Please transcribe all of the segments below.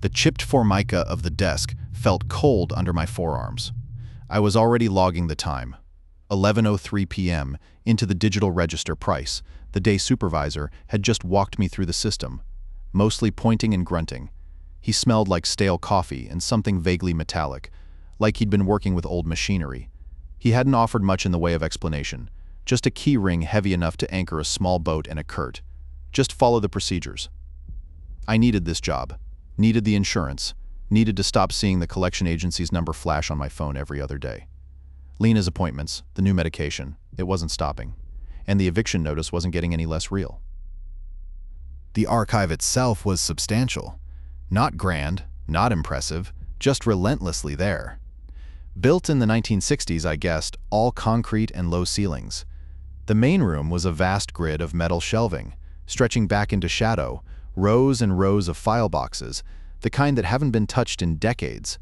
The chipped formica of the desk felt cold under my forearms. I was already logging the time. 11:03 p.m. into the digital register price. The day supervisor had just walked me through the system, mostly pointing and grunting. He smelled like stale coffee and something vaguely metallic, like he'd been working with old machinery. He hadn't offered much in the way of explanation, just a key ring heavy enough to anchor a small boat and a curt. Just follow the procedures. I needed this job, needed the insurance, needed to stop seeing the collection agency's number flash on my phone every other day. Lena's appointments, the new medication, it wasn't stopping, and the eviction notice wasn't getting any less real. The archive itself was substantial. Not grand, not impressive, just relentlessly there. Built in the 1960s, I guessed, all concrete and low ceilings. The main room was a vast grid of metal shelving, stretching back into shadow, rows and rows of file boxes, the kind that haven't been touched in decades.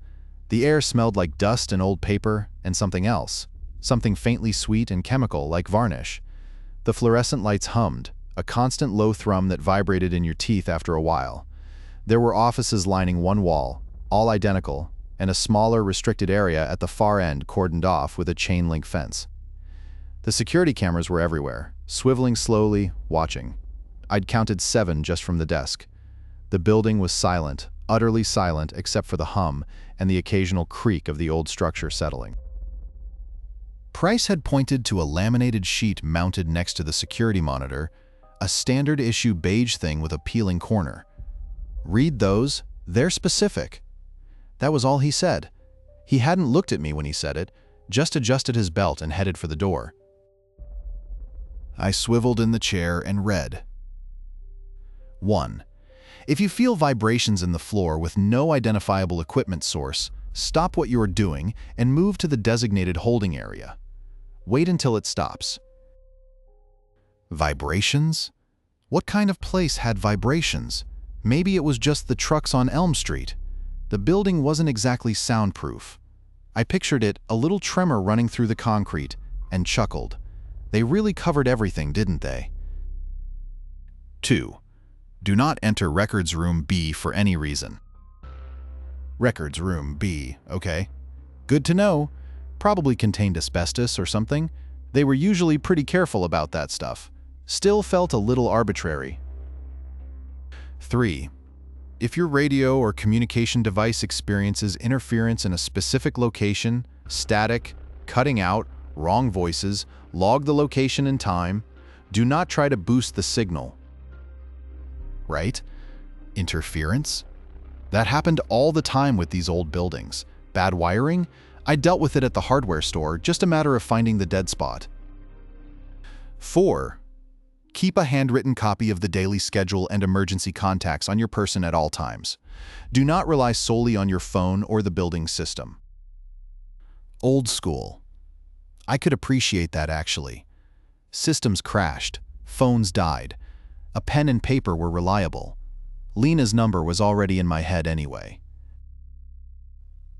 The air smelled like dust and old paper and something else, something faintly sweet and chemical like varnish. The fluorescent lights hummed, a constant low thrum that vibrated in your teeth after a while. There were offices lining one wall, all identical, and a smaller, restricted area at the far end cordoned off with a chain-link fence. The security cameras were everywhere, swiveling slowly, watching. I'd counted 7 just from the desk. The building was silent, utterly silent except for the hum and the occasional creak of the old structure settling. Price had pointed to a laminated sheet mounted next to the security monitor, a standard-issue beige thing with a peeling corner. Read those, they're specific. That was all he said. He hadn't looked at me when he said it, just adjusted his belt and headed for the door. I swiveled in the chair and read. 1. If you feel vibrations in the floor with no identifiable equipment source, stop what you are doing and move to the designated holding area. Wait until it stops. Vibrations? What kind of place had vibrations? Maybe it was just the trucks on Elm Street. The building wasn't exactly soundproof. I pictured it, a little tremor running through the concrete, and chuckled. They really covered everything, didn't they? 2. Do not enter Records Room B for any reason. Records Room B, okay. Good to know. Probably contained asbestos or something. They were usually pretty careful about that stuff. Still felt a little arbitrary. 3. If your radio or communication device experiences interference in a specific location, static, cutting out, wrong voices, log the location and time. Do not try to boost the signal. Right? Interference? That happened all the time with these old buildings. Bad wiring? I dealt with it at the hardware store, just a matter of finding the dead spot. 4. Keep a handwritten copy of the daily schedule and emergency contacts on your person at all times. Do not rely solely on your phone or the building system. Old school. I could appreciate that actually. Systems crashed, phones died. A pen and paper were reliable. Lena's number was already in my head anyway.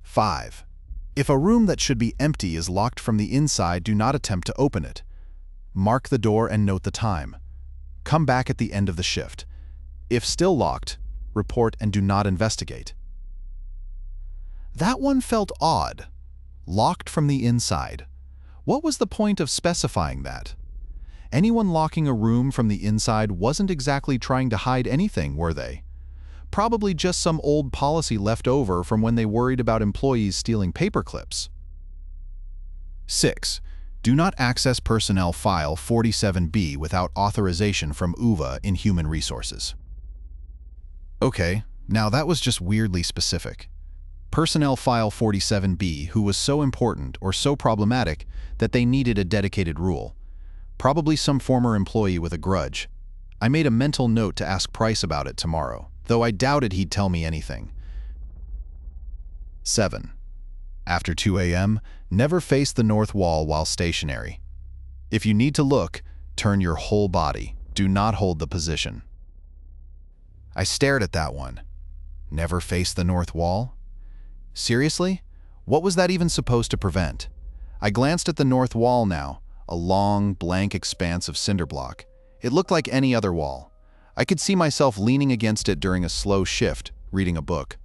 5. If a room that should be empty is locked from the inside, do not attempt to open it. Mark the door and note the time. Come back at the end of the shift. If still locked, report and do not investigate. That one felt odd. Locked from the inside. What was the point of specifying that? Anyone locking a room from the inside wasn't exactly trying to hide anything, were they? Probably just some old policy left over from when they worried about employees stealing paper clips. 6. Do not access personnel file 47B without authorization from UVA in Human Resources. Okay, now that was just weirdly specific. Personnel file 47B, who was so important or so problematic that they needed a dedicated rule. Probably some former employee with a grudge. I made a mental note to ask Price about it tomorrow, though I doubted he'd tell me anything. 7. After 2 a.m., never face the north wall while stationary. If you need to look, turn your whole body. Do not hold the position. I stared at that one. Never face the north wall? Seriously? What was that even supposed to prevent? I glanced at the north wall now, a long, blank expanse of cinder block. It looked like any other wall. I could see myself leaning against it during a slow shift, reading a book.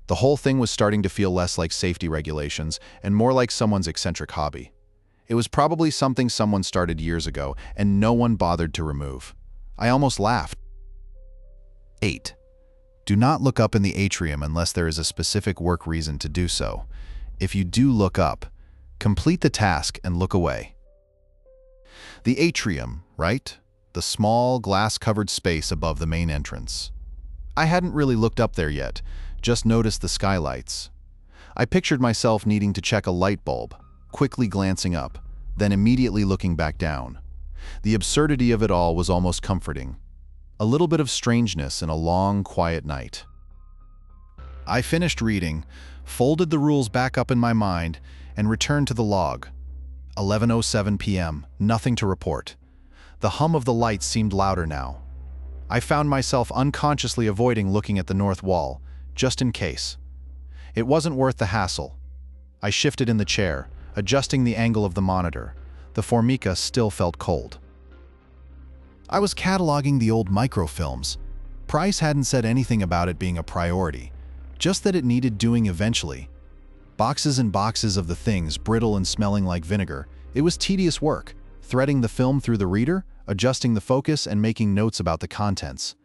The whole thing was starting to feel less like safety regulations and more like someone's eccentric hobby. It was probably something someone started years ago and no one bothered to remove. I almost laughed. 8. Do not look up in the atrium unless there is a specific work reason to do so. If you do look up, complete the task and look away. The atrium, right? The small, glass-covered space above the main entrance. I hadn't really looked up there yet, just noticed the skylights. I pictured myself needing to check a light bulb, quickly glancing up, then immediately looking back down. The absurdity of it all was almost comforting. A little bit of strangeness in a long, quiet night. I finished reading, folded the rules back up in my mind, and returned to the log. 11:07 p.m., nothing to report. The hum of the lights seemed louder now. I found myself unconsciously avoiding looking at the north wall, just in case. It wasn't worth the hassle. I shifted in the chair, adjusting the angle of the monitor. The Formica still felt cold. I was cataloging the old microfilms. Price hadn't said anything about it being a priority, just that it needed doing eventually. Boxes and boxes of the things, brittle and smelling like vinegar. It was tedious work, threading the film through the reader, adjusting the focus, and making notes about the contents.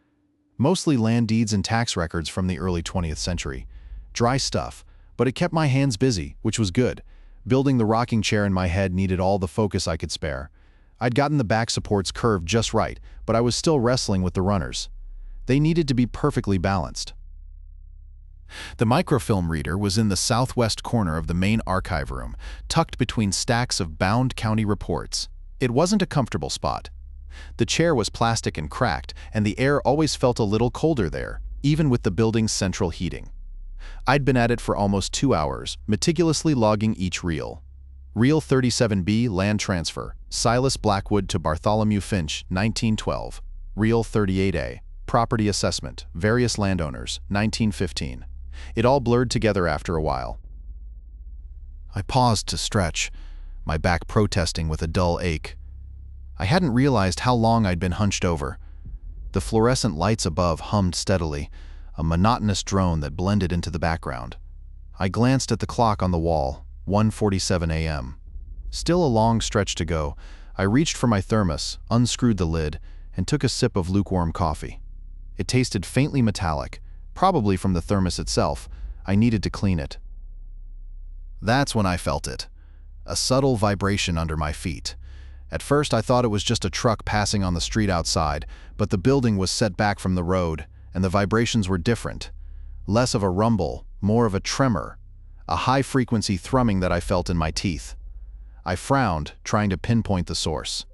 Mostly land deeds and tax records from the early 20th century. Dry stuff, but it kept my hands busy, which was good. Building the rocking chair in my head needed all the focus I could spare. I'd gotten the back supports curved just right, but I was still wrestling with the runners. They needed to be perfectly balanced. The microfilm reader was in the southwest corner of the main archive room, tucked between stacks of bound county reports. It wasn't a comfortable spot. The chair was plastic and cracked, and the air always felt a little colder there, even with the building's central heating. I'd been at it for almost 2 hours, meticulously logging each reel. Reel 37B, land transfer, Silas Blackwood to Bartholomew Finch, 1912. Reel 38A, property assessment, various landowners, 1915. It all blurred together after a while. I paused to stretch, my back protesting with a dull ache. I hadn't realized how long I'd been hunched over. The fluorescent lights above hummed steadily, a monotonous drone that blended into the background. I glanced at the clock on the wall, 1:47 a.m. Still a long stretch to go. I reached for my thermos, unscrewed the lid, and took a sip of lukewarm coffee. It tasted faintly metallic, probably from the thermos itself. I needed to clean it. That's when I felt it. A subtle vibration under my feet. At first I thought it was just a truck passing on the street outside, but the building was set back from the road, and the vibrations were different. Less of a rumble, more of a tremor, a high-frequency thrumming that I felt in my teeth. I frowned, trying to pinpoint the source.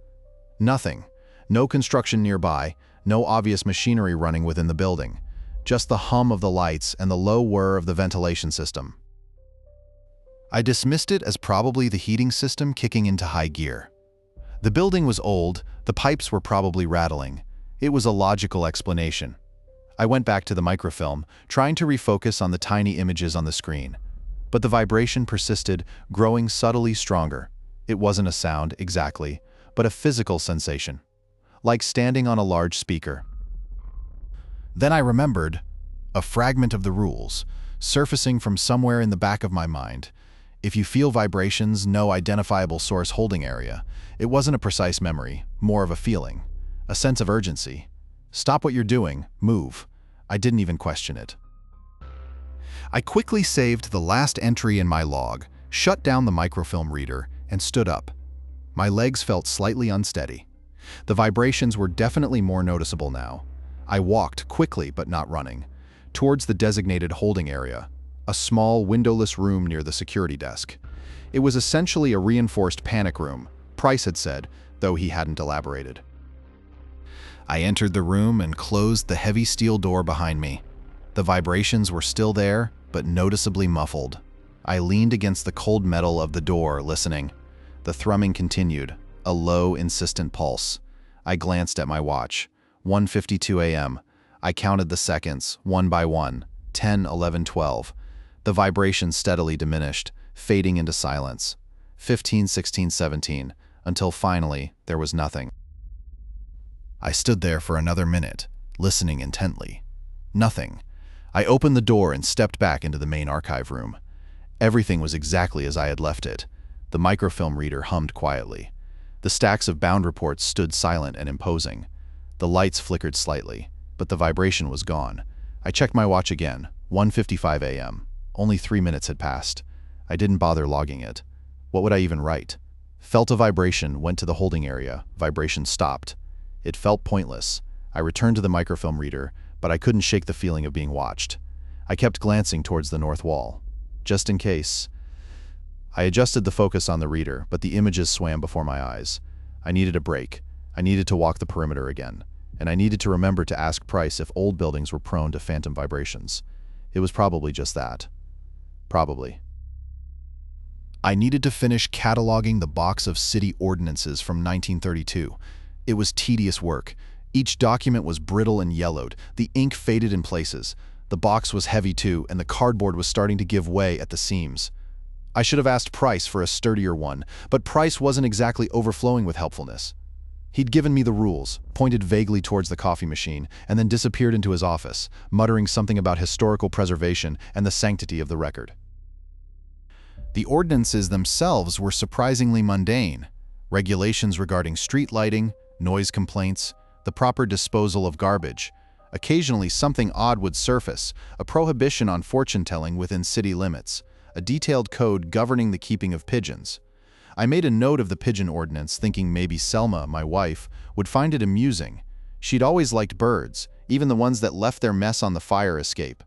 Nothing. No construction nearby, no obvious machinery running within the building. Just the hum of the lights and the low whir of the ventilation system. I dismissed it as probably the heating system kicking into high gear. The building was old, the pipes were probably rattling. It was a logical explanation. I went back to the microfilm, trying to refocus on the tiny images on the screen. But the vibration persisted, growing subtly stronger. It wasn't a sound, exactly, but a physical sensation, like standing on a large speaker. Then I remembered a fragment of the rules, surfacing from somewhere in the back of my mind. If you feel vibrations, no identifiable source holding area. It wasn't a precise memory, more of a feeling, a sense of urgency. Stop what you're doing, move. I didn't even question it. I quickly saved the last entry in my log, shut down the microfilm reader, and stood up. My legs felt slightly unsteady. The vibrations were definitely more noticeable now. I walked quickly, but not running, towards the designated holding area, a small, windowless room near the security desk. It was essentially a reinforced panic room, Price had said, though he hadn't elaborated. I entered the room and closed the heavy steel door behind me. The vibrations were still there, but noticeably muffled. I leaned against the cold metal of the door, listening. The thrumming continued, a low, insistent pulse. I glanced at my watch. 1:52 a.m. I counted the seconds, one by one. 10, 11, 12. The vibration steadily diminished, fading into silence. 15, 16, 17, until finally there was nothing. I stood there for another minute, listening intently. Nothing. I opened the door and stepped back into the main archive room. Everything was exactly as I had left it. The microfilm reader hummed quietly. The stacks of bound reports stood silent and imposing. The lights flickered slightly, but the vibration was gone. I checked my watch again, 1:55 a.m. Only 3 minutes had passed. I didn't bother logging it. What would I even write? Felt a vibration, went to the holding area. Vibration stopped. It felt pointless. I returned to the microfilm reader, but I couldn't shake the feeling of being watched. I kept glancing towards the north wall, just in case. I adjusted the focus on the reader, but the images swam before my eyes. I needed a break. I needed to walk the perimeter again, and I needed to remember to ask Price if old buildings were prone to phantom vibrations. It was probably just that. Probably. I needed to finish cataloging the box of city ordinances from 1932. It was tedious work. Each document was brittle and yellowed. The ink faded in places. The box was heavy too, and the cardboard was starting to give way at the seams. I should have asked Price for a sturdier one, but Price wasn't exactly overflowing with helpfulness. He'd given me the rules, pointed vaguely towards the coffee machine, and then disappeared into his office, muttering something about historical preservation and the sanctity of the record. The ordinances themselves were surprisingly mundane. Regulations regarding street lighting, noise complaints, the proper disposal of garbage. Occasionally something odd would surface, a prohibition on fortune-telling within city limits, a detailed code governing the keeping of pigeons. I made a note of the pigeon ordinance, thinking maybe Selma, my wife, would find it amusing. She'd always liked birds, even the ones that left their mess on the fire escape.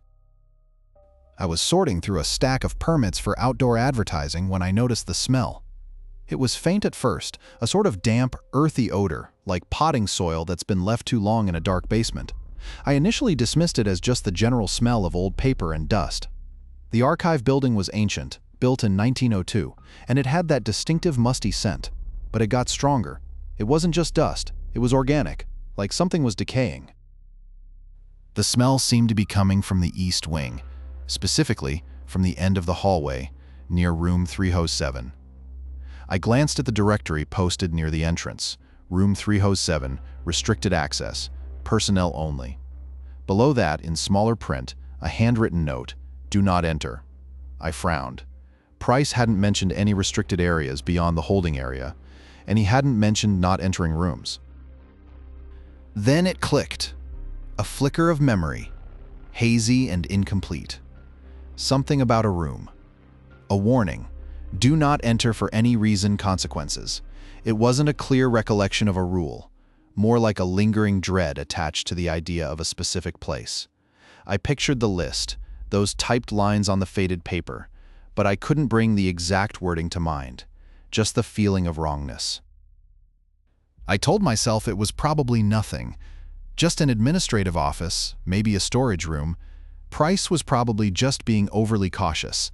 I was sorting through a stack of permits for outdoor advertising when I noticed the smell. It was faint at first, a sort of damp, earthy odor, like potting soil that's been left too long in a dark basement. I initially dismissed it as just the general smell of old paper and dust. The archive building was ancient, built in 1902, and it had that distinctive musty scent. But it got stronger. It wasn't just dust, it was organic, like something was decaying. The smell seemed to be coming from the east wing, specifically from the end of the hallway, near room 307. I glanced at the directory posted near the entrance. Room 307, restricted access, personnel only. Below that, in smaller print, a handwritten note, "Do not enter." I frowned. Price hadn't mentioned any restricted areas beyond the holding area, and he hadn't mentioned not entering rooms. Then it clicked. A flicker of memory, hazy and incomplete. Something about a room. A warning. Do not enter for any reason, consequences. It wasn't a clear recollection of a rule, more like a lingering dread attached to the idea of a specific place. I pictured the list, those typed lines on the faded paper, but I couldn't bring the exact wording to mind, just the feeling of wrongness. I told myself it was probably nothing, just an administrative office, maybe a storage room. Price was probably just being overly cautious.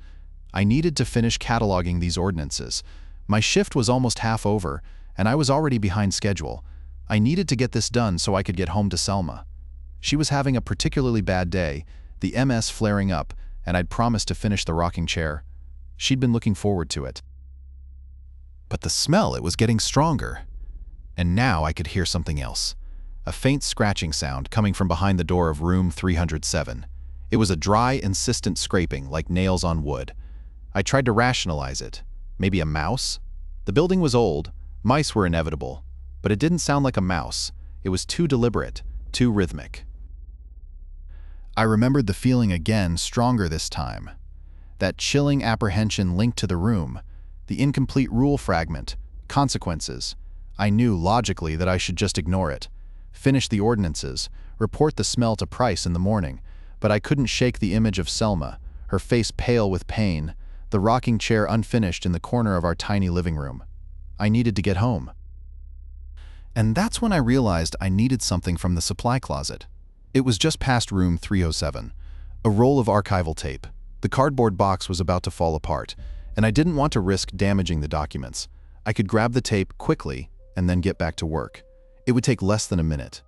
I needed to finish cataloging these ordinances. My shift was almost half over, and I was already behind schedule. I needed to get this done so I could get home to Selma. She was having a particularly bad day, the MS flaring up, and I'd promised to finish the rocking chair. She'd been looking forward to it. But the smell, it was getting stronger. And now I could hear something else. A faint scratching sound coming from behind the door of room 307. It was a dry, insistent scraping, like nails on wood. I tried to rationalize it. Maybe a mouse? The building was old. Mice were inevitable. But it didn't sound like a mouse. It was too deliberate, too rhythmic. I remembered the feeling again, stronger this time. That chilling apprehension linked to the room, the incomplete rule fragment, consequences. I knew logically that I should just ignore it, finish the ordinances, report the smell to Price in the morning, but I couldn't shake the image of Selma, her face pale with pain, the rocking chair unfinished in the corner of our tiny living room. I needed to get home. And that's when I realized I needed something from the supply closet. It was just past room 307, a roll of archival tape. The cardboard box was about to fall apart, and I didn't want to risk damaging the documents. I could grab the tape quickly and then get back to work. It would take less than a minute.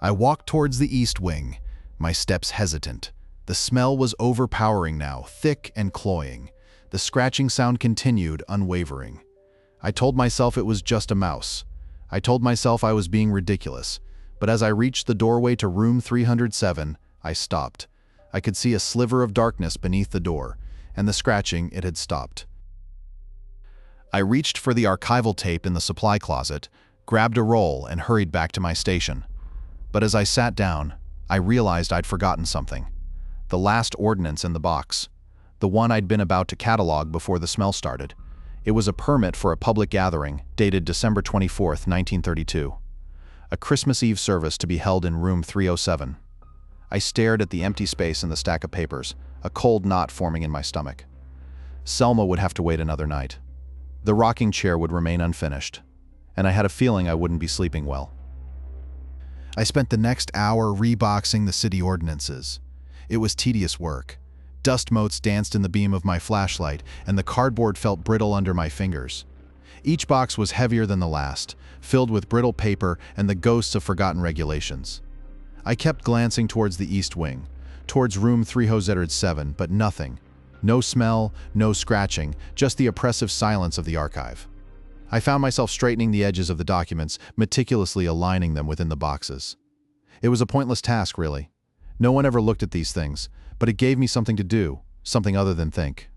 I walked towards the east wing, my steps hesitant. The smell was overpowering now, thick and cloying. The scratching sound continued, unwavering. I told myself it was just a mouse. I told myself I was being ridiculous. But as I reached the doorway to room 307, I stopped. I could see a sliver of darkness beneath the door, and the scratching, it had stopped. I reached for the archival tape in the supply closet, grabbed a roll, and hurried back to my station. But as I sat down, I realized I'd forgotten something. The last ordinance in the box. The one I'd been about to catalog before the smell started. It was a permit for a public gathering, dated December 24th, 1932. A Christmas Eve service to be held in room 307. I stared at the empty space in the stack of papers, a cold knot forming in my stomach. Selma would have to wait another night. The rocking chair would remain unfinished, and I had a feeling I wouldn't be sleeping well. I spent the next hour reboxing the city ordinances. It was tedious work. Dust motes danced in the beam of my flashlight, and the cardboard felt brittle under my fingers. Each box was heavier than the last, filled with brittle paper and the ghosts of forgotten regulations. I kept glancing towards the east wing, towards room 307, but nothing. No smell, no scratching, just the oppressive silence of the archive. I found myself straightening the edges of the documents, meticulously aligning them within the boxes. It was a pointless task, really. No one ever looked at these things, but it gave me something to do, something other than think.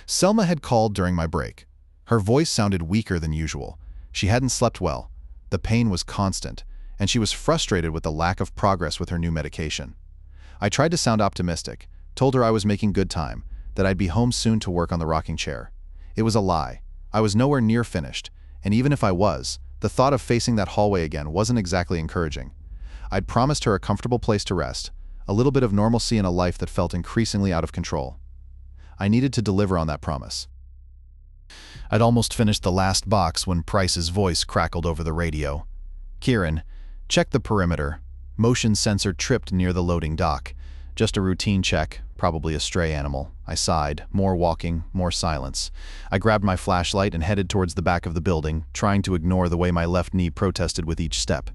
Selma had called during my break. Her voice sounded weaker than usual. She hadn't slept well. The pain was constant, and she was frustrated with the lack of progress with her new medication. I tried to sound optimistic, told her I was making good time, that I'd be home soon to work on the rocking chair. It was a lie. I was nowhere near finished, and even if I was, the thought of facing that hallway again wasn't exactly encouraging. I'd promised her a comfortable place to rest, a little bit of normalcy in a life that felt increasingly out of control. I needed to deliver on that promise. I'd almost finished the last box when Price's voice crackled over the radio. "Kieran, check the perimeter. Motion sensor tripped near the loading dock. Just a routine check, probably a stray animal." I sighed. More walking, more silence. I grabbed my flashlight and headed towards the back of the building, trying to ignore the way my left knee protested with each step.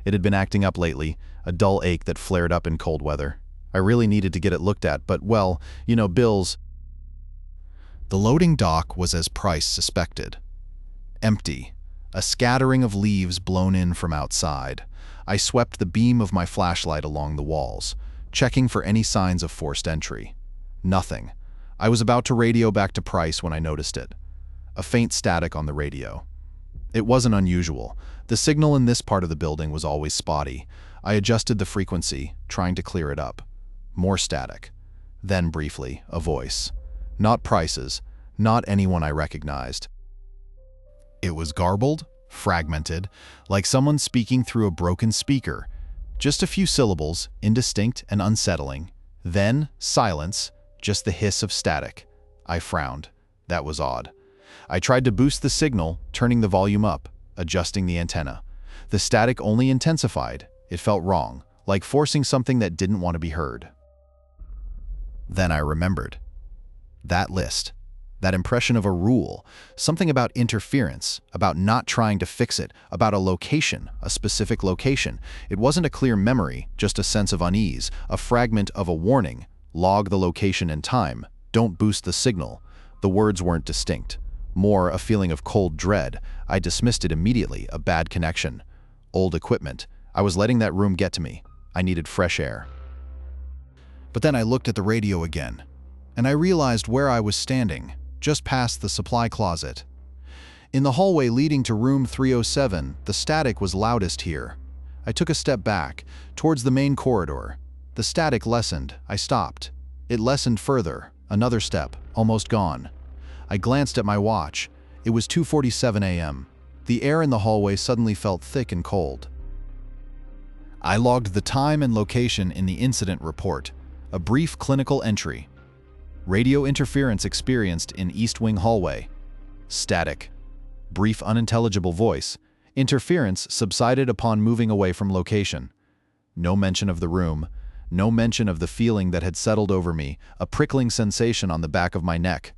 It had been acting up lately, a dull ache that flared up in cold weather. I really needed to get it looked at, but, well, bills. The loading dock was as Price suspected. Empty. A scattering of leaves blown in from outside. I swept the beam of my flashlight along the walls, checking for any signs of forced entry. Nothing. I was about to radio back to Price when I noticed it. A faint static on the radio. It wasn't unusual. The signal in this part of the building was always spotty. I adjusted the frequency, trying to clear it up. More static. Then, briefly, a voice. Not Price's, not anyone I recognized. It was garbled, fragmented, like someone speaking through a broken speaker. Just a few syllables, indistinct and unsettling. Then, silence, just the hiss of static. I frowned. That was odd. I tried to boost the signal, turning the volume up, adjusting the antenna. The static only intensified. It felt wrong, like forcing something that didn't want to be heard. Then I remembered. That list. That impression of a rule. Something about interference, about not trying to fix it, about a location, a specific location. It wasn't a clear memory, just a sense of unease, a fragment of a warning. Log the location and time. Don't boost the signal. The words weren't distinct. More a feeling of cold dread. I dismissed it immediately, a bad connection. Old equipment. I was letting that room get to me. I needed fresh air. But then I looked at the radio again, and I realized where I was standing, just past the supply closet. In the hallway leading to room 307, the static was loudest here. I took a step back, towards the main corridor. The static lessened. I stopped. It lessened further. Another step, almost gone. I glanced at my watch. It was 2:47 a.m. The air in the hallway suddenly felt thick and cold. I logged the time and location in the incident report, a brief clinical entry. Radio interference experienced in East Wing hallway. Static. Brief unintelligible voice. Interference subsided upon moving away from location. No mention of the room. No mention of the feeling that had settled over me, a prickling sensation on the back of my neck.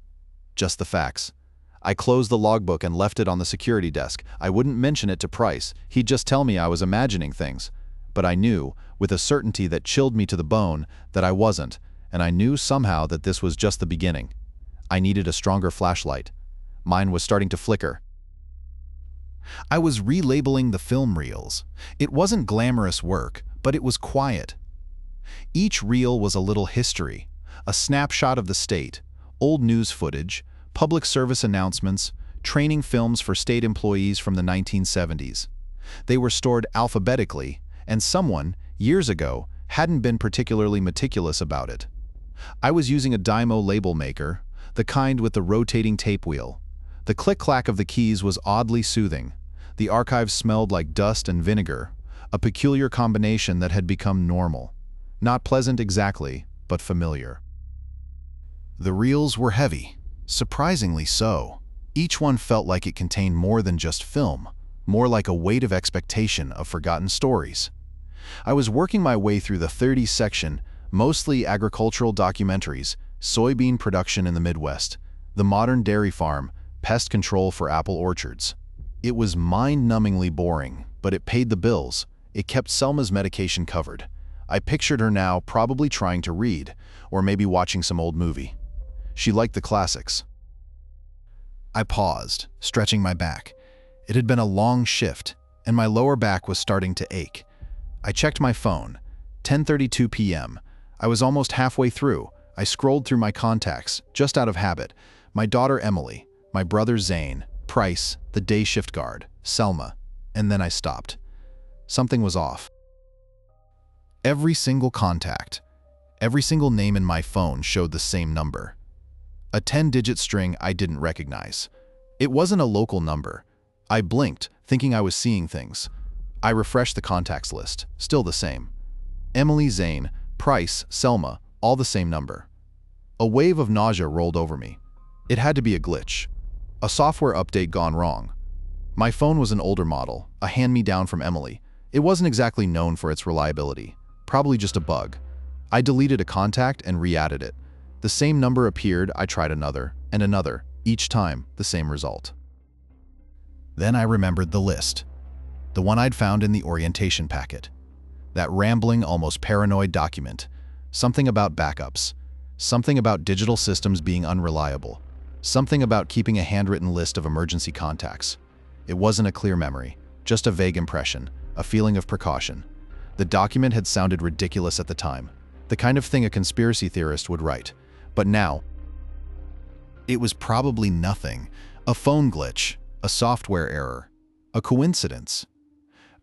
Just the facts. I closed the logbook and left it on the security desk. I wouldn't mention it to Price. He'd just tell me I was imagining things. But I knew, with a certainty that chilled me to the bone, that I wasn't, and I knew somehow that this was just the beginning. I needed a stronger flashlight. Mine was starting to flicker. I was relabeling the film reels. It wasn't glamorous work, but it was quiet. Each reel was a little history, a snapshot of the state, old news footage, public service announcements, training films for state employees from the 1970s. They were stored alphabetically, and someone, years ago, hadn't been particularly meticulous about it. I was using a Dymo label maker, the kind with the rotating tape wheel. The click-clack of the keys was oddly soothing. The archive smelled like dust and vinegar, a peculiar combination that had become normal. Not pleasant exactly, but familiar. The reels were heavy, surprisingly so. Each one felt like it contained more than just film, more like a weight of expectation of forgotten stories. I was working my way through the 30s section, mostly agricultural documentaries, soybean production in the Midwest, the modern dairy farm, pest control for apple orchards. It was mind-numbingly boring, but it paid the bills. It kept Selma's medication covered. I pictured her now probably trying to read, or maybe watching some old movie. She liked the classics. I paused, stretching my back. It had been a long shift, and my lower back was starting to ache. I checked my phone. 10:32 p.m. I was almost halfway through. I scrolled through my contacts, just out of habit. My daughter Emily, my brother Zane, Price, the day shift guard, Selma, and then I stopped. Something was off. Every single contact, every single name in my phone showed the same number. A 10-digit string I didn't recognize. It wasn't a local number. I blinked, thinking I was seeing things. I refreshed the contacts list, still the same. Emily, Zane, Price, Selma, all the same number. A wave of nausea rolled over me. It had to be a glitch. A software update gone wrong. My phone was an older model, a hand-me-down from Emily. It wasn't exactly known for its reliability. Probably just a bug. I deleted a contact and re-added it. The same number appeared, I tried another, and another, each time the same result. Then I remembered the list. The one I'd found in the orientation packet. That rambling, almost paranoid document. Something about backups. Something about digital systems being unreliable. Something about keeping a handwritten list of emergency contacts. It wasn't a clear memory, just a vague impression, a feeling of precaution. The document had sounded ridiculous at the time, the kind of thing a conspiracy theorist would write. But now, it was probably nothing. A phone glitch, a software error, a coincidence.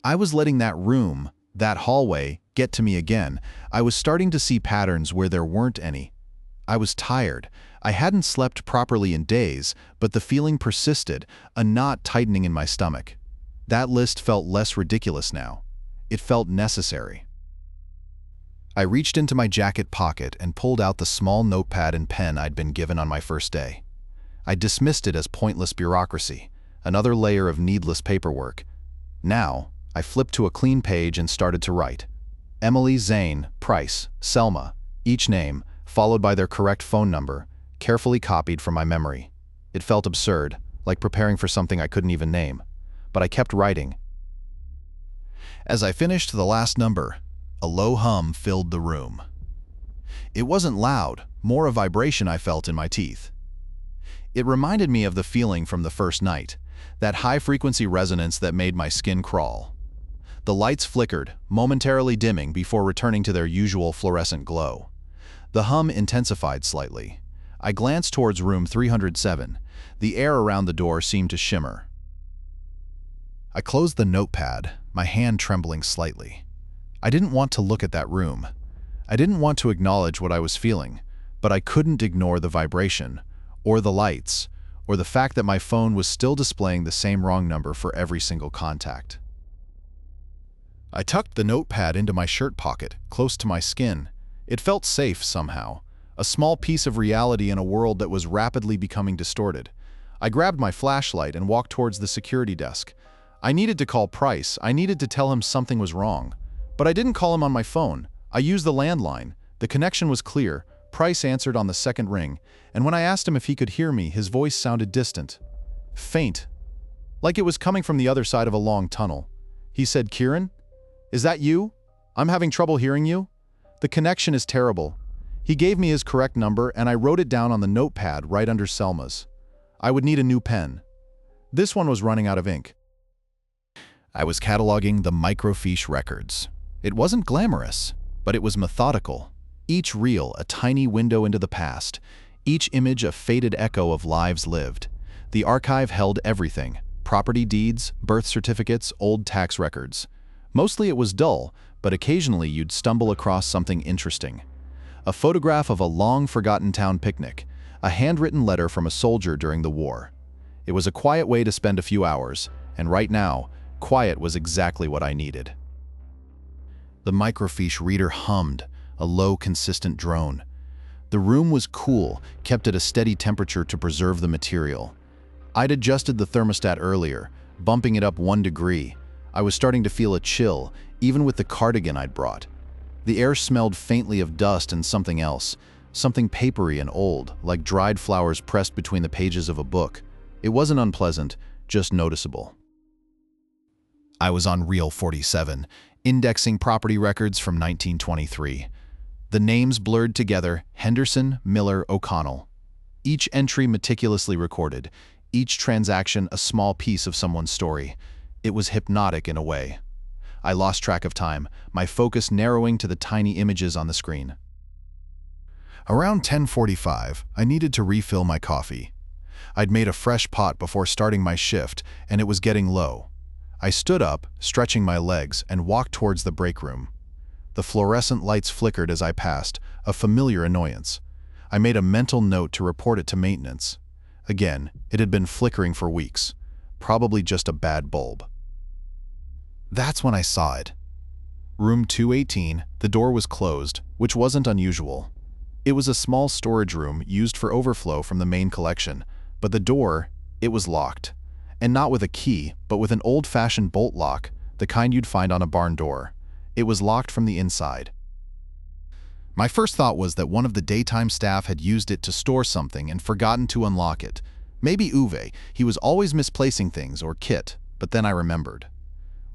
I was letting that room, that hallway, get to me again. I was starting to see patterns where there weren't any. I was tired. I hadn't slept properly in days, but the feeling persisted, a knot tightening in my stomach. That list felt less ridiculous now. It felt necessary. I reached into my jacket pocket and pulled out the small notepad and pen I'd been given on my first day. I dismissed it as pointless bureaucracy, another layer of needless paperwork. Now, I flipped to a clean page and started to write. Emily, Zane, Price, Selma, each name, followed by their correct phone number, carefully copied from my memory. It felt absurd, like preparing for something I couldn't even name. But I kept writing. As I finished the last number, a low hum filled the room. It wasn't loud, more a vibration I felt in my teeth. It reminded me of the feeling from the first night, that high-frequency resonance that made my skin crawl. The lights flickered, momentarily dimming before returning to their usual fluorescent glow. The hum intensified slightly. I glanced towards room 307. The air around the door seemed to shimmer. I closed the notepad, my hand trembling slightly. I didn't want to look at that room. I didn't want to acknowledge what I was feeling, but I couldn't ignore the vibration, or the lights, or the fact that my phone was still displaying the same wrong number for every single contact. I tucked the notepad into my shirt pocket, close to my skin. It felt safe somehow, a small piece of reality in a world that was rapidly becoming distorted. I grabbed my flashlight and walked towards the security desk. I needed to call Price. I needed to tell him something was wrong. But I didn't call him on my phone. I used the landline. The connection was clear. Price answered on the second ring, and when I asked him if he could hear me, his voice sounded distant. Faint. Like it was coming from the other side of a long tunnel. He said, "Kieran? Is that you? I'm having trouble hearing you." The connection is terrible. He gave me his correct number, and I wrote it down on the notepad right under Selma's. I would need a new pen. This one was running out of ink. I was cataloging the microfiche records. It wasn't glamorous, but it was methodical. Each reel a tiny window into the past, each image a faded echo of lives lived. The archive held everything: property deeds, birth certificates, old tax records. Mostly it was dull, but occasionally you'd stumble across something interesting. A photograph of a long-forgotten town picnic, a handwritten letter from a soldier during the war. It was a quiet way to spend a few hours, and right now, quiet was exactly what I needed. The microfiche reader hummed, a low, consistent drone. The room was cool, kept at a steady temperature to preserve the material. I'd adjusted the thermostat earlier, bumping it up 1 degree. I was starting to feel a chill, even with the cardigan I'd brought. The air smelled faintly of dust and something else, something papery and old, like dried flowers pressed between the pages of a book. It wasn't unpleasant, just noticeable. I was on Reel 47, indexing property records from 1923. The names blurred together: Henderson, Miller, O'Connell. Each entry meticulously recorded, each transaction a small piece of someone's story. It was hypnotic in a way. I lost track of time, my focus narrowing to the tiny images on the screen. Around 10:45, I needed to refill my coffee. I'd made a fresh pot before starting my shift, and it was getting low. I stood up, stretching my legs, and walked towards the break room. The fluorescent lights flickered as I passed, a familiar annoyance. I made a mental note to report it to maintenance. Again, it had been flickering for weeks. Probably just a bad bulb. That's when I saw it. Room 218, the door was closed, which wasn't unusual. It was a small storage room used for overflow from the main collection, but the door, it was locked. And not with a key, but with an old-fashioned bolt lock, the kind you'd find on a barn door. It was locked from the inside. My first thought was that one of the daytime staff had used it to store something and forgotten to unlock it. Maybe Uwe, he was always misplacing things, or Kit, but then I remembered.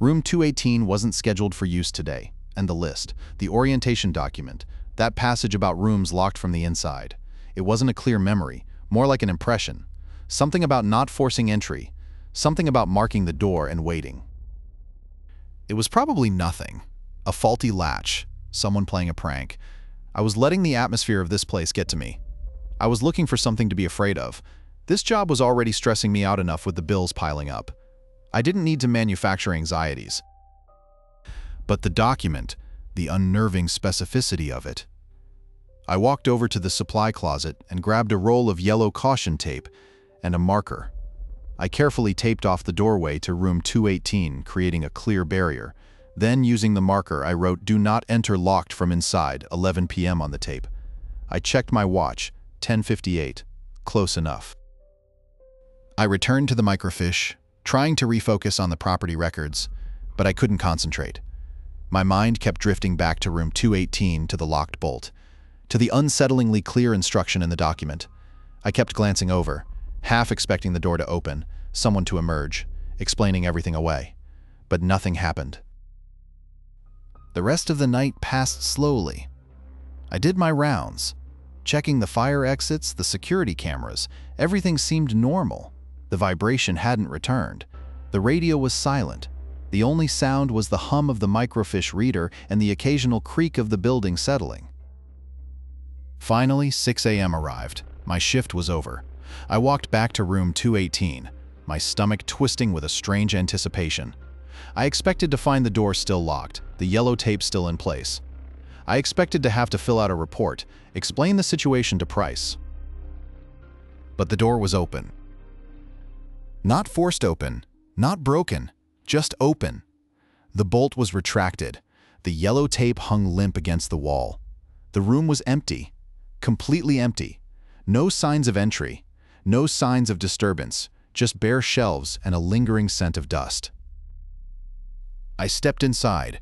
Room 218 wasn't scheduled for use today, and the list, the orientation document, that passage about rooms locked from the inside. It wasn't a clear memory, more like an impression. Something about not forcing entry, something about marking the door and waiting. It was probably nothing. A faulty latch, someone playing a prank. I was letting the atmosphere of this place get to me. I was looking for something to be afraid of. This job was already stressing me out enough with the bills piling up. I didn't need to manufacture anxieties. But the document, the unnerving specificity of it. I walked over to the supply closet and grabbed a roll of yellow caution tape and a marker. I carefully taped off the doorway to room 218, creating a clear barrier. Then, using the marker, I wrote "Do not enter locked from inside," 11 p.m. on the tape. I checked my watch, 10:58. Close enough. I returned to the microfiche, trying to refocus on the property records, but I couldn't concentrate. My mind kept drifting back to room 218, to the locked bolt, to the unsettlingly clear instruction in the document. I kept glancing over, half expecting the door to open, someone to emerge, explaining everything away. But nothing happened. The rest of the night passed slowly. I did my rounds, checking the fire exits, the security cameras. Everything seemed normal. The vibration hadn't returned. The radio was silent. The only sound was the hum of the microfiche reader and the occasional creak of the building settling. Finally, 6 a.m. arrived. My shift was over. I walked back to room 218, my stomach twisting with a strange anticipation. I expected to find the door still locked, the yellow tape still in place. I expected to have to fill out a report, explain the situation to Price. But the door was open. Not forced open, not broken, just open. The bolt was retracted. The yellow tape hung limp against the wall. The room was empty, completely empty. No signs of entry, no signs of disturbance, just bare shelves and a lingering scent of dust. I stepped inside,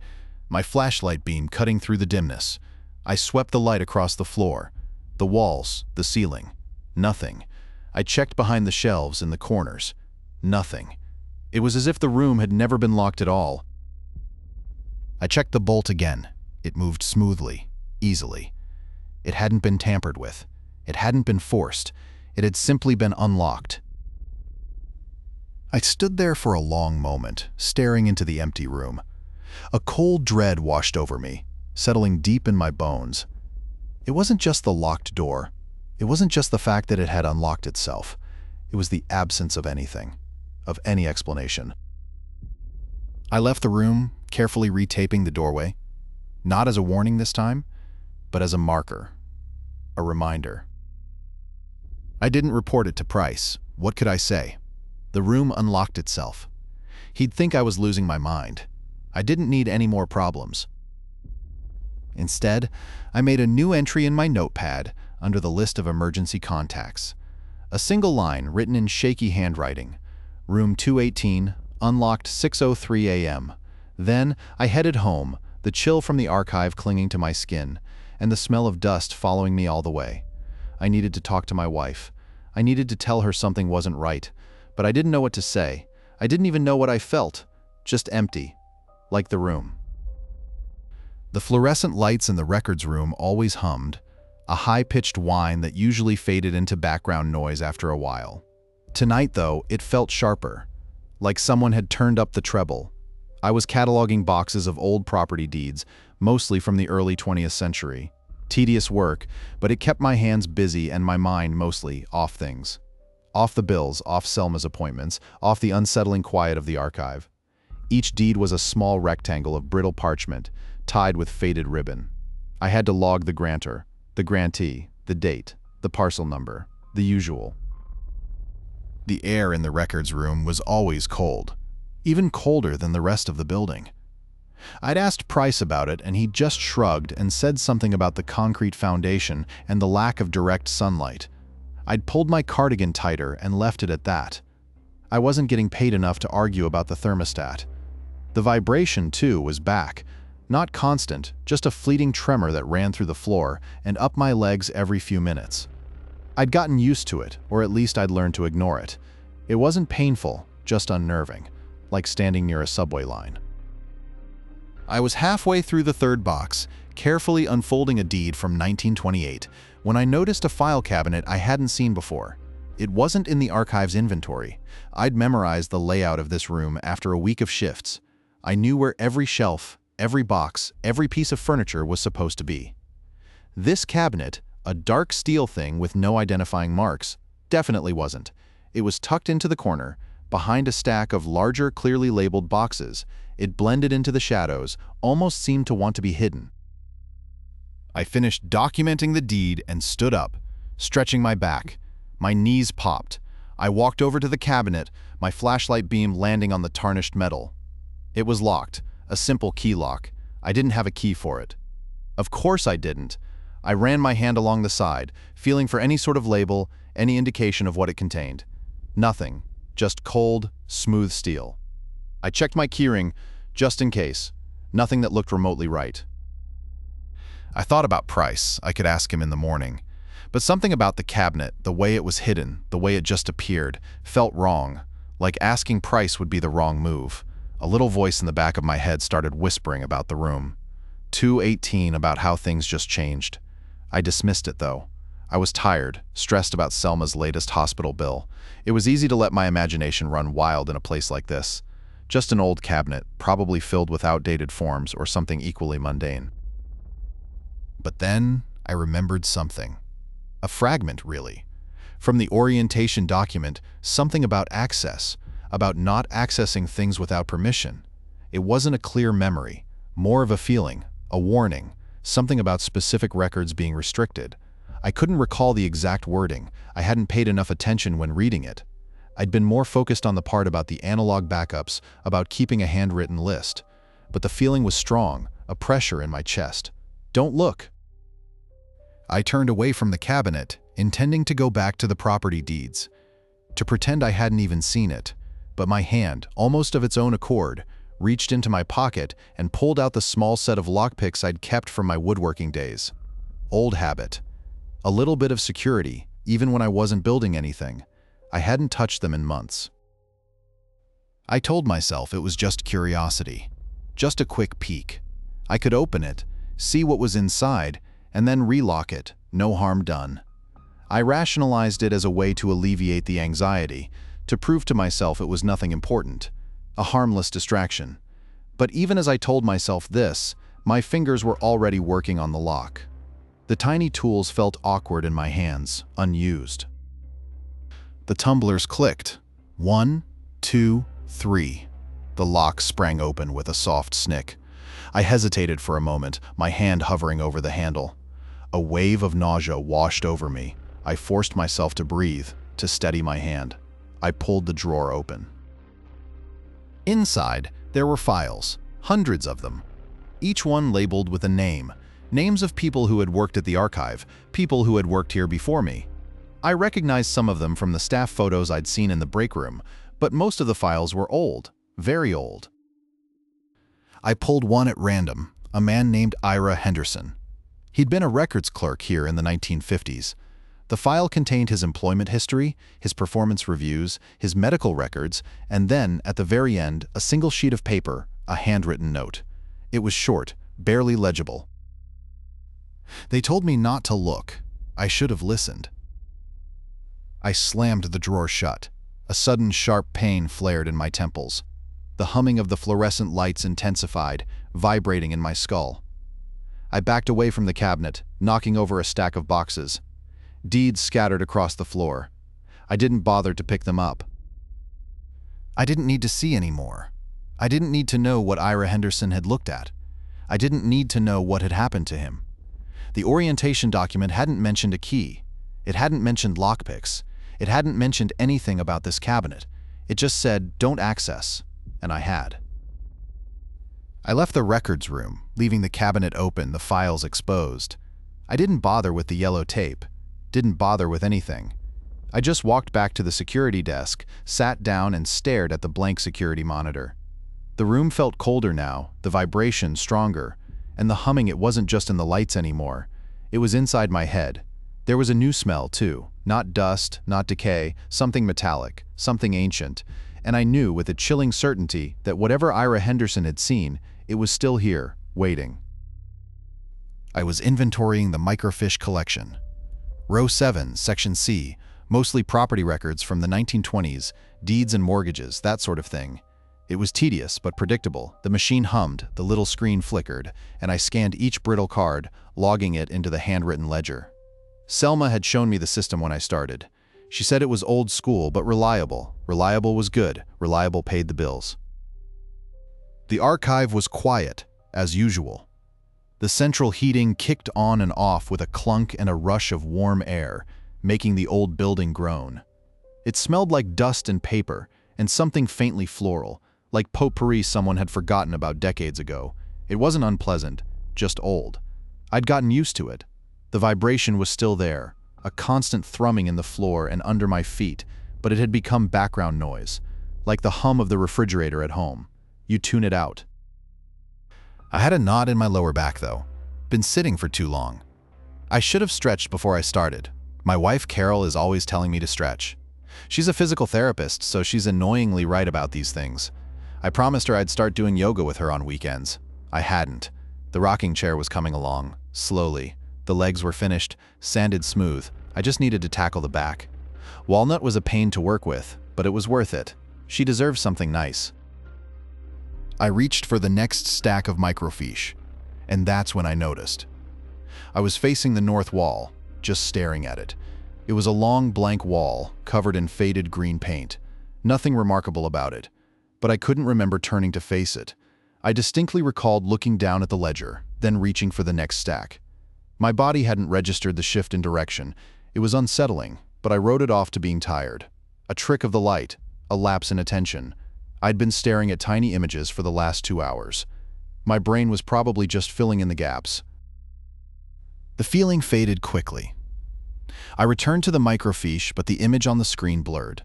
my flashlight beam cutting through the dimness. I swept the light across the floor, the walls, the ceiling. Nothing. I checked behind the shelves in the corners. Nothing. It was as if the room had never been locked at all. I checked the bolt again. It moved smoothly, easily. It hadn't been tampered with. It hadn't been forced. It had simply been unlocked. I stood there for a long moment, staring into the empty room. A cold dread washed over me. settling deep in my bones. It wasn't just the locked door. It wasn't just the fact that it had unlocked itself. It was the absence of anything, of any explanation. I left the room, carefully retaping the doorway, not as a warning this time, but as a marker, a reminder. I didn't report it to Price. What could I say? The room unlocked itself. He'd think I was losing my mind. I didn't need any more problems. Instead, I made a new entry in my notepad under the list of emergency contacts. A single line written in shaky handwriting. Room 218, unlocked 6:03 a.m. Then I headed home, the chill from the archive clinging to my skin, and the smell of dust following me all the way. I needed to talk to my wife. I needed to tell her something wasn't right, but I didn't know what to say. I didn't even know what I felt, just empty, like the room. The fluorescent lights in the records room always hummed, a high-pitched whine that usually faded into background noise after a while. Tonight, though, it felt sharper, like someone had turned up the treble. I was cataloging boxes of old property deeds, mostly from the early 20th century. Tedious work, but it kept my hands busy and my mind mostly off things. Off the bills, off Selma's appointments, off the unsettling quiet of the archive. Each deed was a small rectangle of brittle parchment, tied with faded ribbon. I had to log the grantor, the grantee, the date, the parcel number, the usual. The air in the records room was always cold, even colder than the rest of the building. I'd asked Price about it, and he just shrugged and said something about the concrete foundation and the lack of direct sunlight. I'd pulled my cardigan tighter and left it at that. I wasn't getting paid enough to argue about the thermostat. The vibration, too, was back. Not constant, just a fleeting tremor that ran through the floor and up my legs every few minutes. I'd gotten used to it, or at least I'd learned to ignore it. It wasn't painful, just unnerving, like standing near a subway line. I was halfway through the third box, carefully unfolding a deed from 1928, when I noticed a file cabinet I hadn't seen before. It wasn't in the archive's inventory. I'd memorized the layout of this room after a week of shifts. I knew where every shelf, every box, every piece of furniture was supposed to be. This cabinet, a dark steel thing with no identifying marks, definitely wasn't. It was tucked into the corner, behind a stack of larger, clearly labeled boxes. It blended into the shadows, almost seemed to want to be hidden. I finished documenting the deed and stood up, stretching my back. My knees popped. I walked over to the cabinet, my flashlight beam landing on the tarnished metal. It was locked, a simple key lock. I didn't have a key for it. Of course I didn't. I ran my hand along the side, feeling for any sort of label, any indication of what it contained. Nothing, just cold, smooth steel. I checked my keyring, just in case. Nothing that looked remotely right. I thought about Price. I could ask him in the morning. But something about the cabinet, the way it was hidden, the way it just appeared, felt wrong. Like asking Price would be the wrong move. A little voice in the back of my head started whispering about the room. 218 about how things just changed. I dismissed it, though. I was tired, stressed about Selma's latest hospital bill. It was easy to let my imagination run wild in a place like this. Just an old cabinet, probably filled with outdated forms or something equally mundane. But then I remembered something. A fragment, really. From the orientation document, something about access, about not accessing things without permission. It wasn't a clear memory, more of a feeling, a warning, something about specific records being restricted. I couldn't recall the exact wording. I hadn't paid enough attention when reading it. I'd been more focused on the part about the analog backups, about keeping a handwritten list. But the feeling was strong, a pressure in my chest. Don't look. I turned away from the cabinet, intending to go back to the property deeds, to pretend I hadn't even seen it. But my hand, almost of its own accord, reached into my pocket and pulled out the small set of lockpicks I'd kept from my woodworking days. Old habit. A little bit of security, even when I wasn't building anything. I hadn't touched them in months. I told myself it was just curiosity, just a quick peek. I could open it, see what was inside, and then relock it, no harm done. I rationalized it as a way to alleviate the anxiety, to prove to myself it was nothing important, a harmless distraction. But even as I told myself this, My fingers were already working on the lock. The tiny tools felt awkward in my hands, unused. The tumblers clicked. 1, 2, 3. The lock sprang open with a soft snick. I hesitated for a moment, my hand hovering over the handle. A wave of nausea washed over me. I forced myself to breathe, to steady my hand. I pulled the drawer open. Inside, there were files, hundreds of them. Each one labeled with a name. Names of people who had worked at the archive, people who had worked here before me. I recognized some of them from the staff photos I'd seen in the break room, but most of the files were old, very old. I pulled one at random, a man named Ira Henderson. He'd been a records clerk here in the 1950s. The file contained his employment history, his performance reviews, his medical records, and then, at the very end, a single sheet of paper, a handwritten note. It was short, barely legible. They told me not to look. I should have listened. I slammed the drawer shut. A sudden sharp pain flared in my temples. The humming of the fluorescent lights intensified, vibrating in my skull. I backed away from the cabinet, knocking over a stack of boxes. Deeds scattered across the floor. I didn't bother to pick them up. I didn't need to see any more. I didn't need to know what Ira Henderson had looked at. I didn't need to know what had happened to him. The orientation document hadn't mentioned a key. It hadn't mentioned lockpicks. It hadn't mentioned anything about this cabinet. It just said, "Don't access," and I had. I left the records room, leaving the cabinet open, the files exposed. I didn't bother with the yellow tape. Didn't bother with anything. I just walked back to the security desk, sat down and stared at the blank security monitor. The room felt colder now, the vibration stronger, and the humming, it wasn't just in the lights anymore. It was inside my head. There was a new smell, too. Not dust, not decay, something metallic, something ancient. And I knew with a chilling certainty that whatever Ira Henderson had seen, it was still here, waiting. I was inventorying the microfiche collection. Row 7, Section C, mostly property records from the 1920s, deeds and mortgages, that sort of thing. It was tedious but predictable. The machine hummed, the little screen flickered, and I scanned each brittle card, logging it into the handwritten ledger. Selma had shown me the system when I started. She said it was old school but reliable. Reliable was good. Reliable paid the bills. The archive was quiet, as usual. The central heating kicked on and off with a clunk and a rush of warm air, making the old building groan. It smelled like dust and paper, and something faintly floral, like potpourri someone had forgotten about decades ago. It wasn't unpleasant, just old. I'd gotten used to it. The vibration was still there, a constant thrumming in the floor and under my feet, but it had become background noise, like the hum of the refrigerator at home. You tune it out. I had a knot in my lower back, though. Been sitting for too long. I should have stretched before I started. My wife, Carol, is always telling me to stretch. She's a physical therapist, so she's annoyingly right about these things. I promised her I'd start doing yoga with her on weekends. I hadn't. The rocking chair was coming along, slowly. The legs were finished, sanded smooth. I just needed to tackle the back. Walnut was a pain to work with, but it was worth it. She deserves something nice. I reached for the next stack of microfiche, and that's when I noticed. I was facing the north wall, just staring at it. It was a long blank wall, covered in faded green paint. Nothing remarkable about it, but I couldn't remember turning to face it. I distinctly recalled looking down at the ledger, then reaching for the next stack. My body hadn't registered the shift in direction. It was unsettling, but I wrote it off to being tired. A trick of the light, a lapse in attention. I'd been staring at tiny images for the last 2 hours. My brain was probably just filling in the gaps. The feeling faded quickly. I returned to the microfiche, but the image on the screen blurred.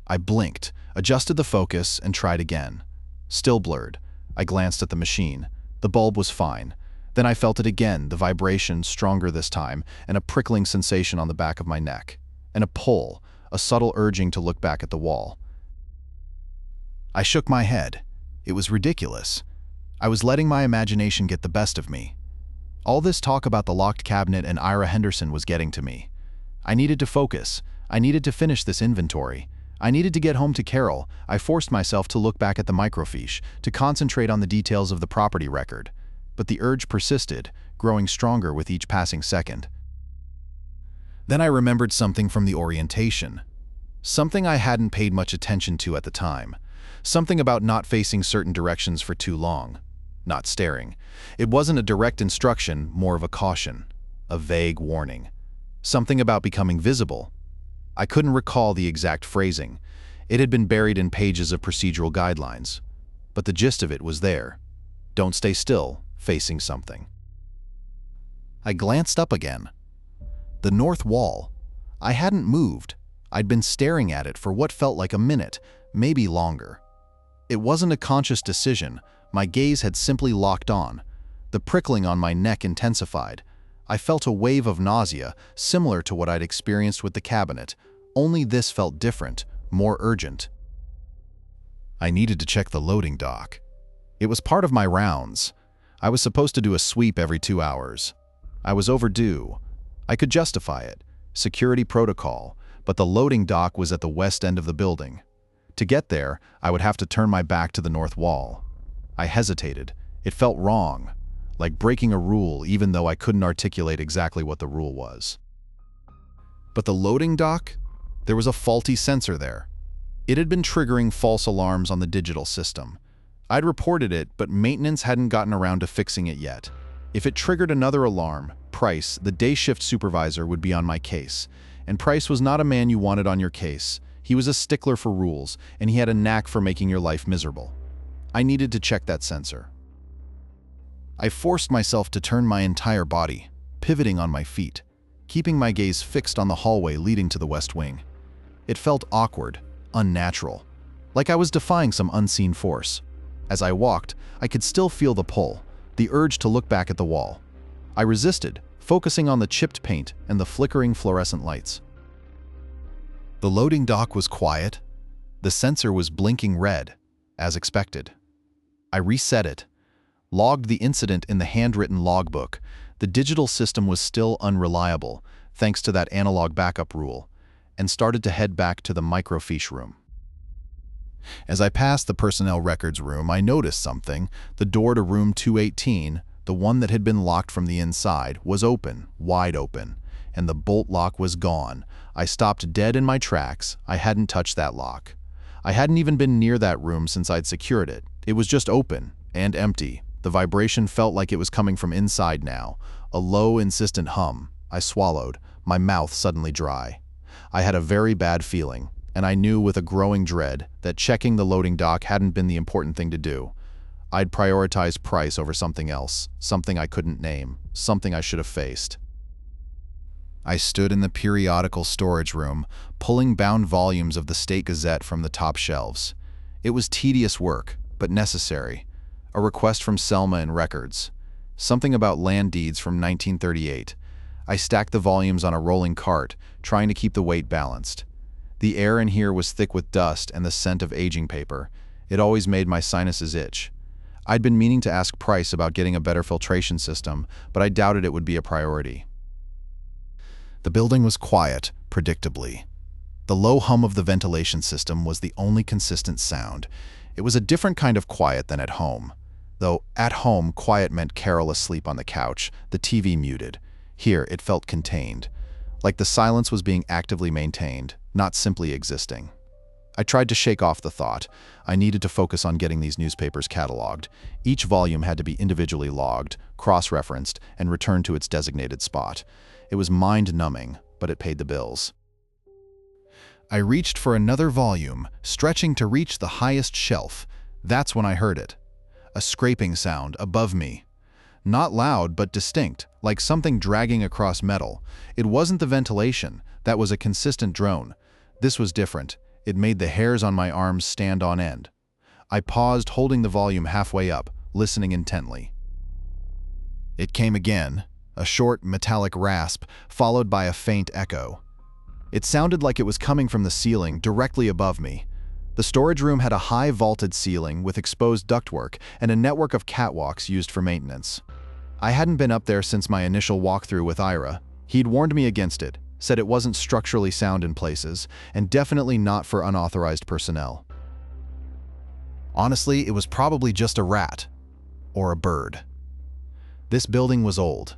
I blinked, adjusted the focus, and tried again. Still blurred. I glanced at the machine. The bulb was fine. Then I felt it again, the vibration stronger this time, and a prickling sensation on the back of my neck. And a pull, a subtle urging to look back at the wall. I shook my head. It was ridiculous. I was letting my imagination get the best of me. All this talk about the locked cabinet and Ira Henderson was getting to me. I needed to focus. I needed to finish this inventory. I needed to get home to Carol. I forced myself to look back at the microfiche, to concentrate on the details of the property record. but the urge persisted, growing stronger with each passing second. Then I remembered something from the orientation. Something I hadn't paid much attention to at the time. Something about not facing certain directions for too long. Not staring. It wasn't a direct instruction, more of a caution. A vague warning. Something about becoming visible. I couldn't recall the exact phrasing. It had been buried in pages of procedural guidelines. But the gist of it was there. Don't stay still, facing something. I glanced up again. The north wall. I hadn't moved. I'd been staring at it for what felt like a minute, maybe longer. It wasn't a conscious decision. My gaze had simply locked on. The prickling on my neck intensified. I felt a wave of nausea, similar to what I'd experienced with the cabinet, only this felt different, more urgent. I needed to check the loading dock. It was part of my rounds. I was supposed to do a sweep every 2 hours. I was overdue. I could justify it. Security protocol. But the loading dock was at the west end of the building. To get there, I would have to turn my back to the north wall. I hesitated. It felt wrong, like breaking a rule even though I couldn't articulate exactly what the rule was. But the loading dock? There was a faulty sensor there. It had been triggering false alarms on the digital system. I'd reported it, but maintenance hadn't gotten around to fixing it yet. If it triggered another alarm, Price, the day shift supervisor, would be on my case. And Price was not a man you wanted on your case. He was a stickler for rules, and he had a knack for making your life miserable. I needed to check that sensor. I forced myself to turn my entire body, pivoting on my feet, keeping my gaze fixed on the hallway leading to the West Wing. It felt awkward, unnatural, like I was defying some unseen force. As I walked, I could still feel the pull, the urge to look back at the wall. I resisted, focusing on the chipped paint and the flickering fluorescent lights. The loading dock was quiet. The sensor was blinking red, as expected. I reset it, logged the incident in the handwritten logbook. The digital system was still unreliable, thanks to that analog backup rule, and started to head back to the microfiche room. As I passed the personnel records room, I noticed something. The door to room 218, the one that had been locked from the inside, was open, wide open, and the bolt lock was gone. I stopped dead in my tracks. I hadn't touched that lock. I hadn't even been near that room since I'd secured it. It was just open and empty. The vibration felt like it was coming from inside now, a low, insistent hum. I swallowed, my mouth suddenly dry. I had a very bad feeling, and I knew with a growing dread that checking the loading dock hadn't been the important thing to do. I'd prioritized Price over something else, something I couldn't name, something I should have faced. I stood in the periodical storage room, pulling bound volumes of the State Gazette from the top shelves. It was tedious work, but necessary. A request from Selma in records. Something about land deeds from 1938. I stacked the volumes on a rolling cart, trying to keep the weight balanced. The air in here was thick with dust and the scent of aging paper. It always made my sinuses itch. I'd been meaning to ask Price about getting a better filtration system, but I doubted it would be a priority. The building was quiet, predictably. The low hum of the ventilation system was the only consistent sound. It was a different kind of quiet than at home. Though at home, quiet meant Carol asleep on the couch, the TV muted. Here, it felt contained, like the silence was being actively maintained, not simply existing. I tried to shake off the thought. I needed to focus on getting these newspapers cataloged. Each volume had to be individually logged, cross-referenced, and returned to its designated spot. It was mind-numbing, but it paid the bills. I reached for another volume, stretching to reach the highest shelf. That's when I heard it. A scraping sound above me. Not loud, but distinct, like something dragging across metal. It wasn't the ventilation. That was a consistent drone. This was different. It made the hairs on my arms stand on end. I paused, holding the volume halfway up, listening intently. It came again, a short, metallic rasp, followed by a faint echo. It sounded like it was coming from the ceiling, directly above me. The storage room had a high vaulted ceiling with exposed ductwork and a network of catwalks used for maintenance. I hadn't been up there since my initial walkthrough with Ira. He'd warned me against it, said it wasn't structurally sound in places, and definitely not for unauthorized personnel. Honestly, it was probably just a rat. Or a bird. This building was old.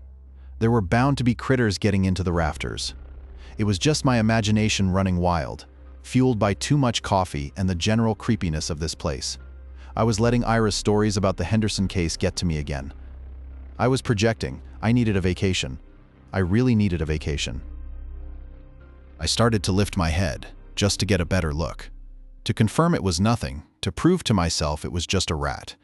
There were bound to be critters getting into the rafters. It was just my imagination running wild, fueled by too much coffee and the general creepiness of this place. I was letting Ira's stories about the Henderson case get to me again. I was projecting. I needed a vacation. I really needed a vacation. I started to lift my head, just to get a better look. To confirm it was nothing, to prove to myself it was just a rat.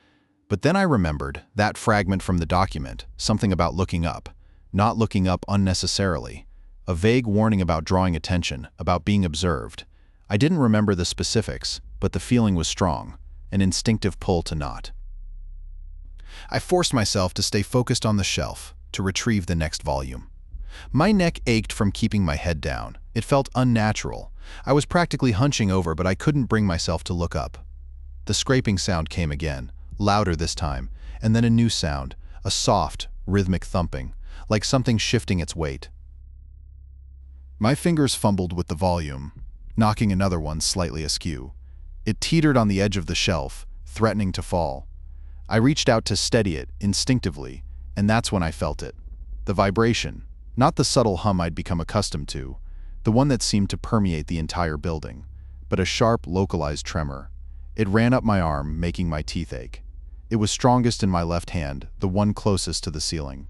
But then I remembered that fragment from the document, something about looking up, not looking up unnecessarily, a vague warning about drawing attention, about being observed. I didn't remember the specifics, but the feeling was strong, an instinctive pull to not. I forced myself to stay focused on the shelf, to retrieve the next volume. My neck ached from keeping my head down. It felt unnatural. I was practically hunching over, but I couldn't bring myself to look up. The scraping sound came again, louder this time, and then a new sound, a soft, rhythmic thumping, like something shifting its weight. My fingers fumbled with the volume, knocking another one slightly askew. It teetered on the edge of the shelf, threatening to fall. I reached out to steady it instinctively, and that's when I felt it. The vibration, not the subtle hum I'd become accustomed to, the one that seemed to permeate the entire building, but a sharp, localized tremor. It ran up my arm, making my teeth ache. It was strongest in my left hand, the one closest to the ceiling.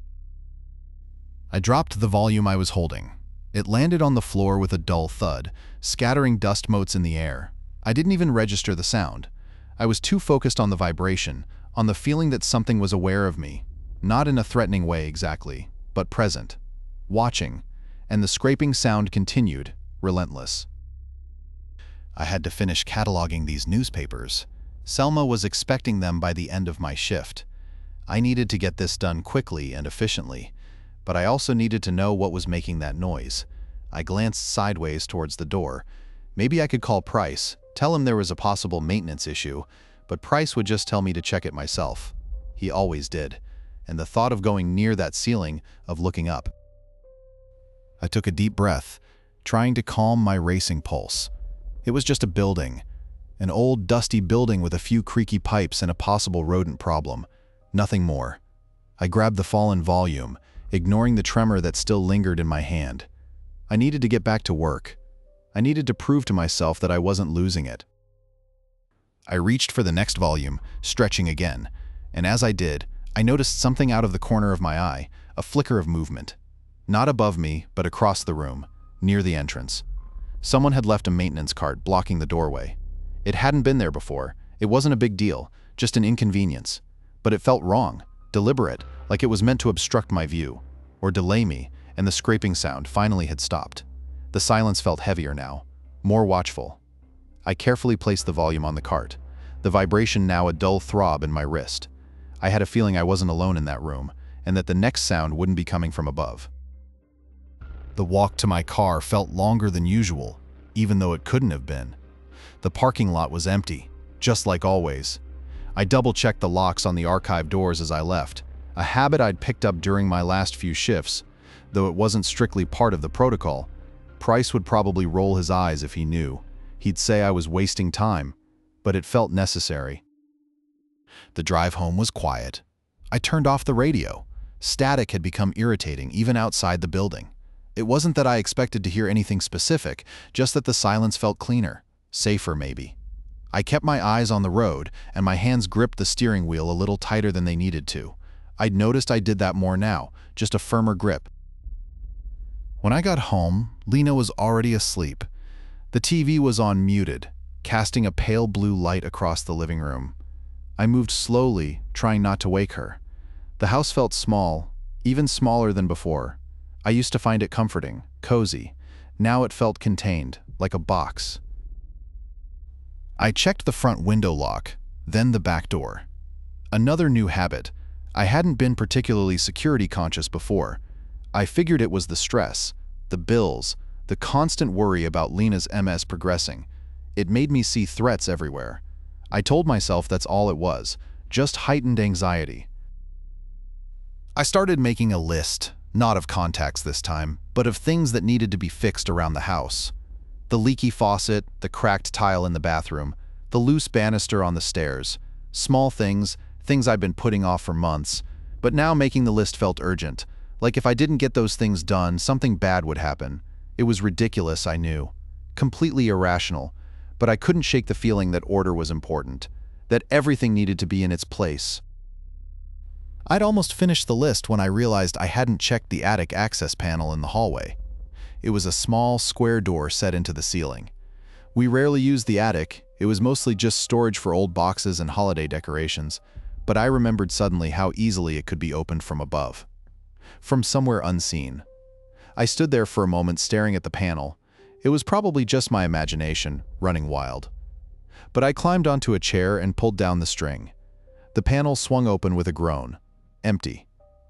I dropped the volume I was holding. It landed on the floor with a dull thud, scattering dust motes in the air. I didn't even register the sound. I was too focused on the vibration, on the feeling that something was aware of me, not in a threatening way exactly, but present, watching, and the scraping sound continued, relentless. I had to finish cataloging these newspapers. Selma was expecting them by the end of my shift. I needed to get this done quickly and efficiently, but I also needed to know what was making that noise. I glanced sideways towards the door. Maybe I could call Price, tell him there was a possible maintenance issue, but Price would just tell me to check it myself. He always did, and the thought of going near that ceiling, of looking up. I took a deep breath, trying to calm my racing pulse. It was just a building, an old, dusty building with a few creaky pipes and a possible rodent problem. Nothing more. I grabbed the fallen volume, ignoring the tremor that still lingered in my hand. I needed to get back to work. I needed to prove to myself that I wasn't losing it. I reached for the next volume, stretching again, and as I did, I noticed something out of the corner of my eye, a flicker of movement. Not above me, but across the room, near the entrance. Someone had left a maintenance cart blocking the doorway. It hadn't been there before. It wasn't a big deal, just an inconvenience. But it felt wrong, deliberate, like it was meant to obstruct my view, or delay me, and the scraping sound finally had stopped. The silence felt heavier now, more watchful. I carefully placed the volume on the cart, the vibration now a dull throb in my wrist. I had a feeling I wasn't alone in that room, and that the next sound wouldn't be coming from above. The walk to my car felt longer than usual, even though it couldn't have been. The parking lot was empty, just like always. I double-checked the locks on the archive doors as I left, a habit I'd picked up during my last few shifts. Though it wasn't strictly part of the protocol, Price would probably roll his eyes if he knew. He'd say I was wasting time, but it felt necessary. The drive home was quiet. I turned off the radio. Static had become irritating even outside the building. It wasn't that I expected to hear anything specific, just that the silence felt cleaner, safer maybe. I kept my eyes on the road, and my hands gripped the steering wheel a little tighter than they needed to. I'd noticed I did that more now, just a firmer grip. When I got home, Lena was already asleep. The TV was on muted, casting a pale blue light across the living room. I moved slowly, trying not to wake her. The house felt small, even smaller than before. I used to find it comforting, cozy. Now it felt contained, like a box. I checked the front window lock, then the back door. Another new habit. I hadn't been particularly security conscious before. I figured it was the stress, the bills, the constant worry about Lena's MS progressing. It made me see threats everywhere. I told myself that's all it was, just heightened anxiety. I started making a list, not of contacts this time, but of things that needed to be fixed around the house. The leaky faucet, the cracked tile in the bathroom, the loose banister on the stairs. Small things, things I'd been putting off for months, But now making the list felt urgent. Like if I didn't get those things done, something bad would happen. It was ridiculous, I knew. Completely irrational. But I couldn't shake the feeling that order was important. That everything needed to be in its place. I'd almost finished the list when I realized I hadn't checked the attic access panel in the hallway. It was a small, square door set into the ceiling. We rarely used the attic. It was mostly just storage for old boxes and holiday decorations, but I remembered suddenly how easily it could be opened from above. From somewhere unseen. I stood there for a moment staring at the panel. It was probably just my imagination, running wild. But I climbed onto a chair and pulled down the string. The panel swung open with a groan. Empty.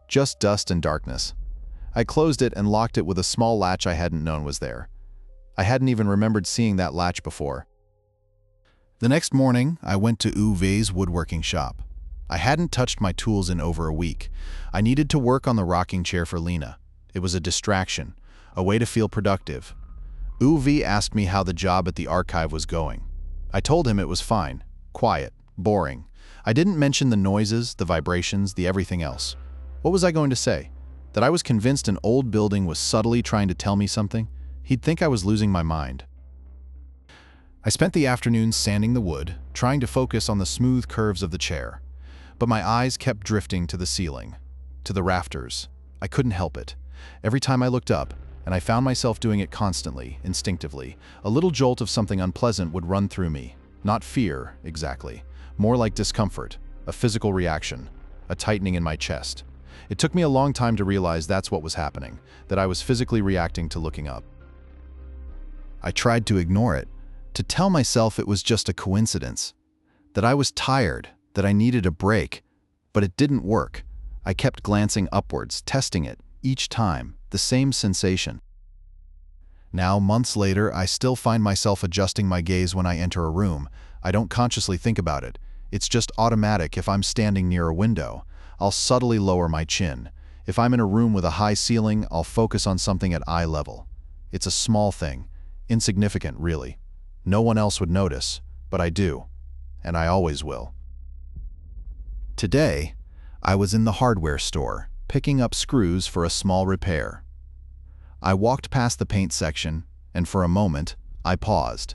Just dust and darkness. I closed it and locked it with a small latch I hadn't known was there. I hadn't even remembered seeing that latch before. The next morning, I went to Uwe's woodworking shop. I hadn't touched my tools in over a week. I needed to work on the rocking chair for Lena. It was a distraction, a way to feel productive. Uwe asked me how the job at the archive was going. I told him it was fine, quiet, boring. I didn't mention the noises, the vibrations, the everything else. What was I going to say? That I was convinced an old building was subtly trying to tell me something? He'd think I was losing my mind. I spent the afternoon sanding the wood, trying to focus on the smooth curves of the chair. But my eyes kept drifting to the ceiling, to the rafters. I couldn't help it. Every time I looked up, and I found myself doing it constantly, instinctively, a little jolt of something unpleasant would run through me. Not fear, exactly. More like discomfort, a physical reaction, a tightening in my chest. It took me a long time to realize that's what was happening, that I was physically reacting to looking up. I tried to ignore it, to tell myself it was just a coincidence, that I was tired, that I needed a break, but it didn't work. I kept glancing upwards, testing it, each time, the same sensation. Now, months later, I still find myself adjusting my gaze when I enter a room. I don't consciously think about it. It's just automatic. If I'm standing near a window, I'll subtly lower my chin. If I'm in a room with a high ceiling, I'll focus on something at eye level. It's a small thing, insignificant really. No one else would notice, but I do, and I always will. Today, I was in the hardware store, picking up screws for a small repair. I walked past the paint section, and for a moment, I paused.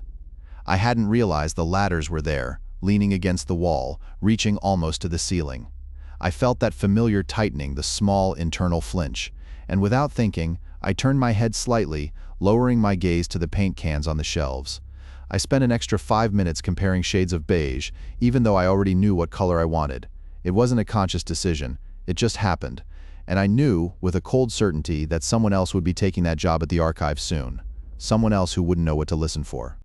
I hadn't realized the ladders were there, leaning against the wall, reaching almost to the ceiling. I felt that familiar tightening, the small internal flinch, and without thinking, I turned my head slightly, lowering my gaze to the paint cans on the shelves. I spent an extra 5 minutes comparing shades of beige, even though I already knew what color I wanted. It wasn't a conscious decision, it just happened, and I knew, with a cold certainty, that someone else would be taking that job at the archive soon. Someone else who wouldn't know what to listen for.